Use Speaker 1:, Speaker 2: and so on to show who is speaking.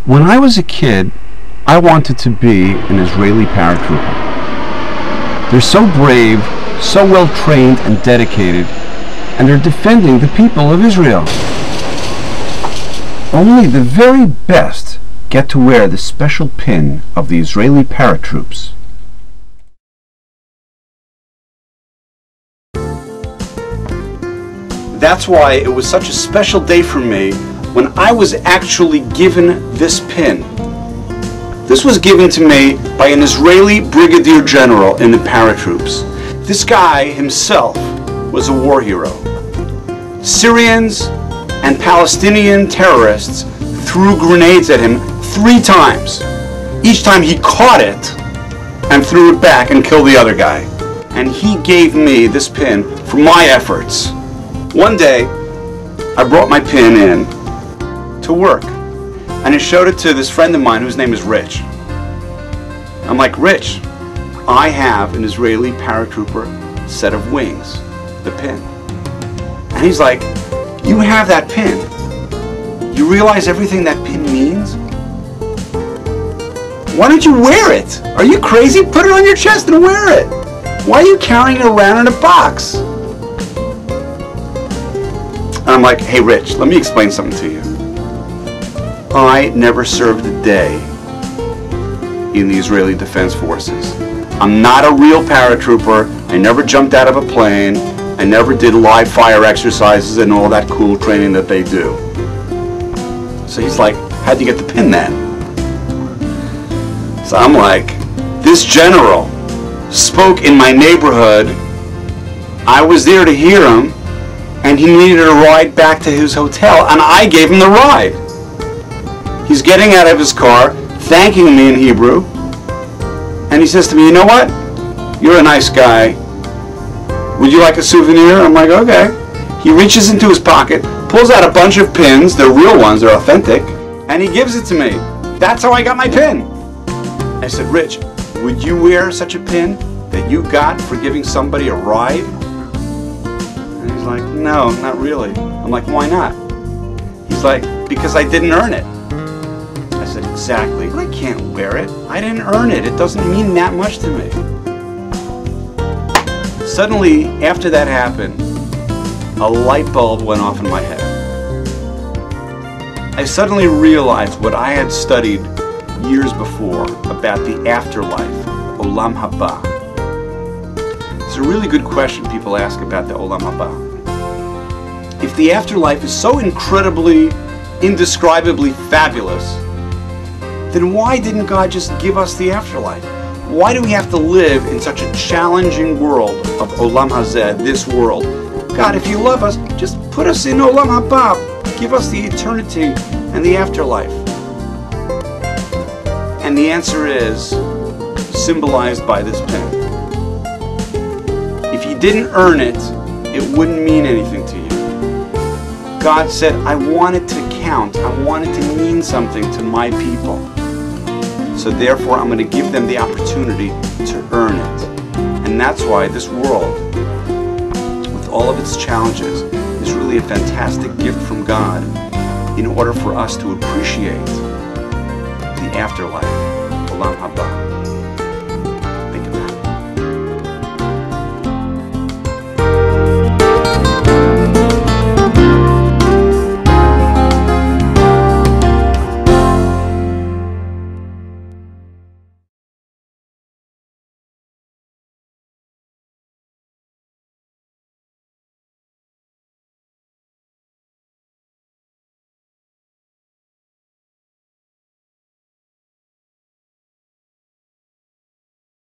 Speaker 1: When I was a kid, I wanted to be an Israeli paratrooper. They're so brave, so well trained and dedicated, and they're defending the people of Israel. Only the very best get to wear the special pin of the Israeli paratroops. That's why it was such a special day for me when I was actually given this pin. This was given to me by an Israeli brigadier general in the paratroops. This guy himself was a war hero. Syrians and Palestinian terrorists threw grenades at him 3 times. Each time he caught it and threw it back and killed the other guy. And he gave me this pin for my efforts. One day, I brought my pin in to work, and I showed it to this friend of mine whose name is Rich. I'm like, Rich, I have an Israeli paratrooper set of wings, the pin. And he's like, you have that pin. You realize everything that pin means? Why don't you wear it? Are you crazy? Put it on your chest and wear it. Why are you carrying it around in a box? And I'm like, hey Rich, let me explain something to you. I never served a day in the Israeli Defense Forces. I'm not a real paratrooper. I never jumped out of a plane. I never did live fire exercises and all that cool training that they do. So he's like, how'd you get the pin then? So I'm like, this general spoke in my neighborhood. I was there to hear him, and he needed a ride back to his hotel, and I gave him the ride. He's getting out of his car, thanking me in Hebrew, and he says to me, you know what? You're a nice guy. Would you like a souvenir? I'm like, okay. He reaches into his pocket, pulls out a bunch of pins, they're real ones, they're authentic, and he gives it to me. That's how I got my pin. I said, Rich, would you wear such a pin that you got for giving somebody a ride? And he's like, no, not really. I'm like, why not? He's like, because I didn't earn it. I said, exactly. But I can't wear it. I didn't earn it. It doesn't mean that much to me. Suddenly, after that happened, a light bulb went off in my head. I suddenly realized what I had studied years before about the afterlife, Olam Haba. It's a really good question people ask about the Olam Haba. If the afterlife is so incredibly, indescribably fabulous, then why didn't God just give us the afterlife? Why do we have to live in such a challenging world of Olam Hazeh, this world? God, if you love us, just put us in Olam Haba. Give us the eternity and the afterlife. And the answer is symbolized by this pin. If you didn't earn it, it wouldn't mean anything to you. God said, I want it to count. I want it to mean something to my people. So therefore, I'm going to give them the opportunity to earn it. And that's why this world, with all of its challenges, is really a fantastic gift from God in order for us to appreciate the afterlife, Olam Haba.